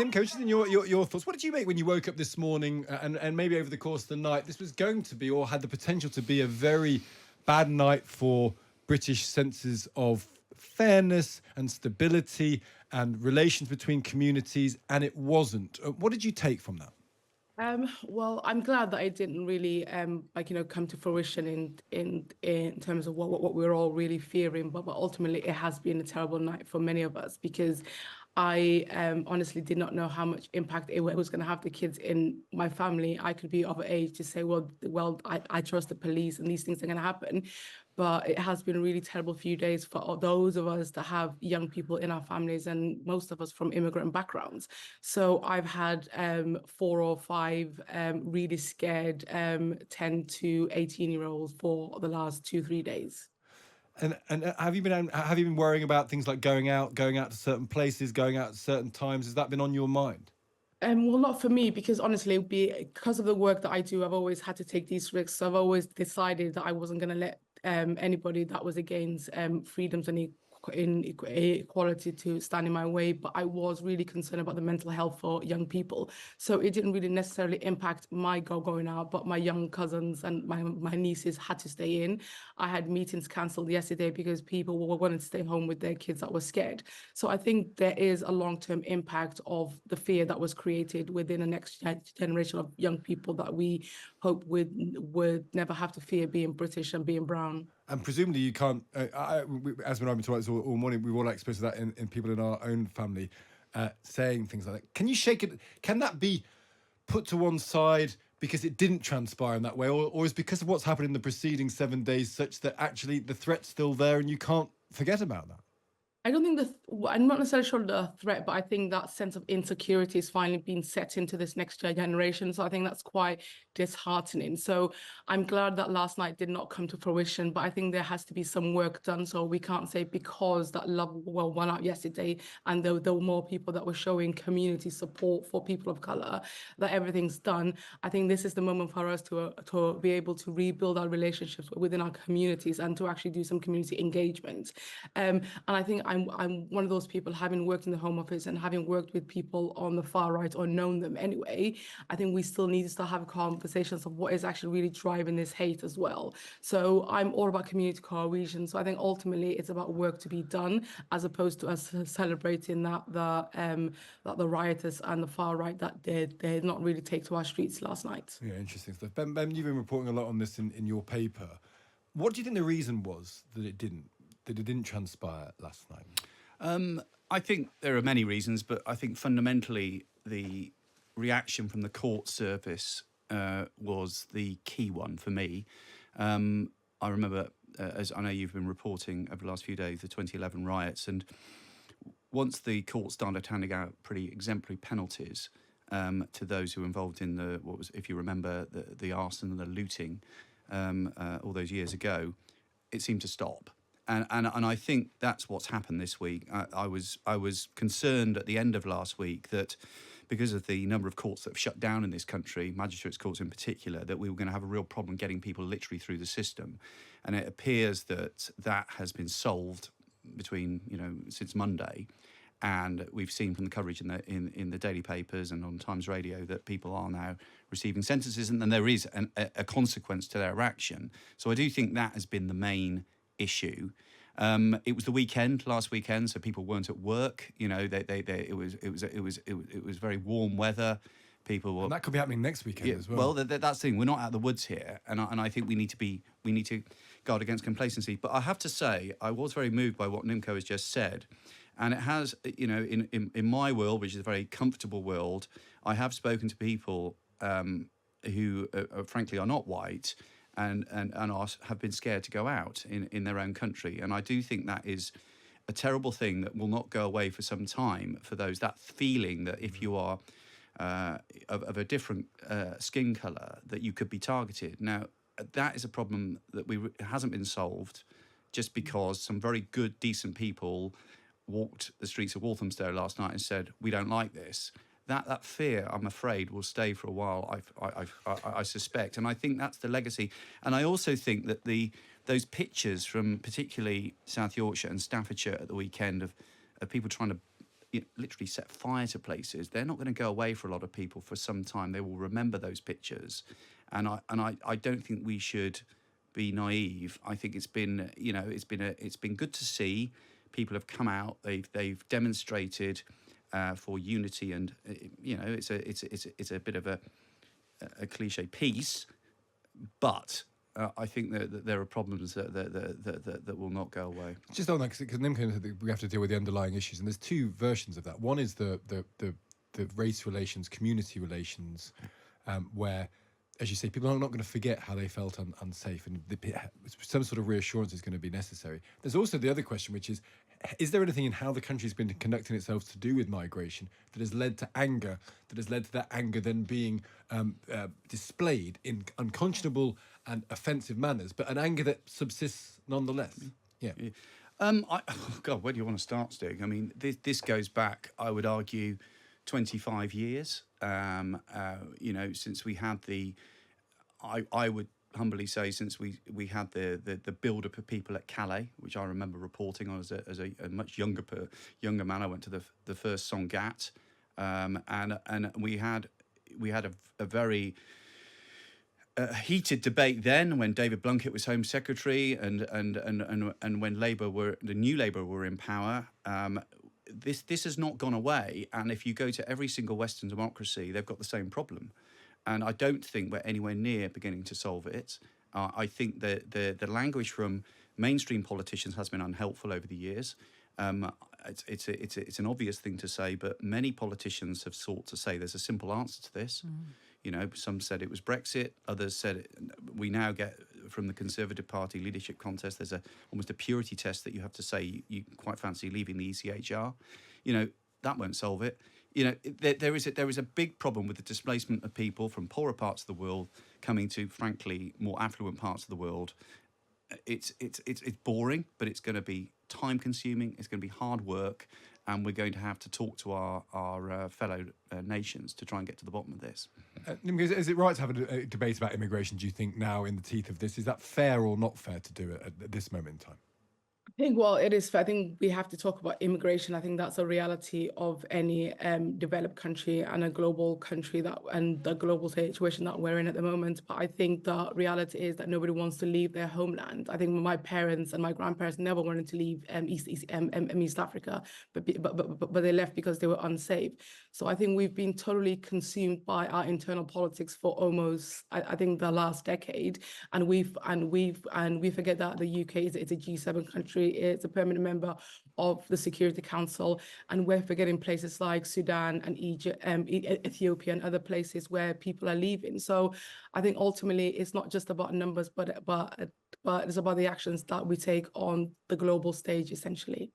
Nimco, interested in your thoughts. What did you make when you woke up this morning and maybe over the course of the night? This was going to be, or had the potential to be, a very bad night for British senses of fairness and stability and relations between communities, and it wasn't. What did you take from that? Well, I'm glad that it didn't really come to fruition in terms of what we were all really fearing. But ultimately it has been a terrible night for many of us because I honestly did not know how much impact it was going to have the kids in my family. I could be of age to say, I trust the police and these things are going to happen. But it has been a really terrible few days for all those of us that have young people in our families, and most of us from immigrant backgrounds. So I've had 4 or 5 really scared 10 to 18-year-olds for the last 2, 3 days. And have you been worrying about things like going out to certain places, going out at certain times? Has that been on your mind? Well, not for me, because honestly, because of the work that I do, I've always had to take these risks. So I've always decided that I wasn't going to let anybody that was against freedoms and equality to stand in my way. But I was really concerned about the mental health for young people. So it didn't really necessarily impact my going out, but my young cousins and my nieces had to stay in. I had meetings cancelled yesterday because people were wanting to stay home with their kids that were scared. So I think there is a long-term impact of the fear that was created within the next generation of young people that we hope would never have to fear being British and being brown. And presumably you can't, as when I've been talking about this all morning, we've all experienced that in people in our own family saying things like that. Can you shake it? Can that be put to one side because it didn't transpire in that way? Or is because of what's happened in the preceding 7 days such that actually the threat's still there and you can't forget about that? I don't think I'm not necessarily sure the threat, but I think that sense of insecurity is finally being set into this next generation. So I think that's quite disheartening. So I'm glad that last night did not come to fruition, but I think there has to be some work done. So we can't say because that love went out yesterday and there were more people that were showing community support for people of color, that everything's done. I think this is the moment for us to be able to rebuild our relationships within our communities and to actually do some community engagement. And I think I'm one of those people, having worked in the Home Office and having worked with people on the far right or known them anyway. I think we still need to start having conversations of what is actually really driving this hate as well. So I'm all about community cohesion. So I think ultimately it's about work to be done as opposed to us celebrating that the rioters and the far right that did not really take to our streets last night. Yeah, interesting stuff. Ben, you've been reporting a lot on this in your paper. What do you think the reason was that it didn't transpire last night? I think there are many reasons, but I think fundamentally the reaction from the court service was the key one for me. I remember, as I know you've been reporting over the last few days, the 2011 riots, and once the court started handing out pretty exemplary penalties to those who were involved in if you remember, the arson and the looting all those years ago, it seemed to stop. And I think that's what's happened this week. I was concerned at the end of last week that because of the number of courts that have shut down in this country, magistrates' courts in particular, that we were going to have a real problem getting people literally through the system. And it appears that has been solved since Monday. And we've seen from the coverage in the daily papers and on Times Radio that people are now receiving sentences, and then there is a consequence to their action. So I do think that has been the main issue. It was the last weekend, so people weren't at work. It was very warm weather. People were, and that could be happening next weekend as well. Well, that's the thing. We're not out of the woods here, and I think we need to guard against complacency. But I have to say, I was very moved by what Nimco has just said. And it has, in my world, which is a very comfortable world, I have spoken to people who, frankly, are not white and have been scared to go out in their own country. And I do think that is a terrible thing that will not go away for some time for those, that feeling that if you are of a different skin colour, that you could be targeted. Now, that is a problem that hasn't been solved just because some very good, decent people walked the streets of Walthamstow last night and said, we don't like this. That fear, I'm afraid, will stay for a while, I suspect. And I think that's the legacy. And I also think that those pictures from particularly South Yorkshire and Staffordshire at the weekend of people trying to literally set fire to places, they're not going to go away for a lot of people for some time. They will remember those pictures, and I don't think we should be naive. I think it's been, it's been good to see people have come out. They've demonstrated for unity, and it's a bit of a cliche piece, but I think that there are problems that will not go away. Just on that, because Nimco, we have to deal with the underlying issues, and there's two versions of that. One is the race relations, community relations, where, as you say, people are not going to forget how they felt unsafe, and some sort of reassurance is going to be necessary. There's also the other question, which is there anything in how the country's been conducting itself to do with migration that has led to anger, that has led to that anger then being displayed in unconscionable and offensive manners, but an anger that subsists nonetheless? Yeah. Oh God, where do you want to start, Stig? I mean, this goes back, I would argue, 25 years. Since we had I would humbly say, since we had the build-up of people at Calais, which I remember reporting on as a much younger man. I went to the first Sangatte, and we had a very heated debate then when David Blunkett was Home Secretary and when the new Labour were in power. This has not gone away, and if you go to every single Western democracy, they've got the same problem. And I don't think we're anywhere near beginning to solve it. I think that the language from mainstream politicians has been unhelpful over the years. It's an obvious thing to say, but many politicians have sought to say there's a simple answer to this. Some said it was Brexit. Others said we now get from the Conservative Party leadership contest. There's almost a purity test that you have to say you quite fancy leaving the ECHR. That won't solve it. There is a big problem with the displacement of people from poorer parts of the world coming to, frankly, more affluent parts of the world. It's boring, but it's going to be time consuming. It's going to be hard work, and we're going to have to talk to our fellow nations to try and get to the bottom of this. Is it right to have a debate about immigration, do you think, now in the teeth of this? Is that fair or not fair to do it at this moment in time? I think, well, it is. I think we have to talk about immigration. I think that's a reality of any developed country and a global country and the global situation that we're in at the moment. But I think the reality is that nobody wants to leave their homeland. I think my parents and my grandparents never wanted to leave East Africa, but they left because they were unsafe. So I think we've been totally consumed by our internal politics for almost, I think, the last decade, and we forget that the UK is a G7 country. It's a permanent member of the Security Council, and we're forgetting places like Sudan and Egypt, Ethiopia, and other places where people are leaving. So I think ultimately it's not just about numbers, but it's about the actions that we take on the global stage, essentially.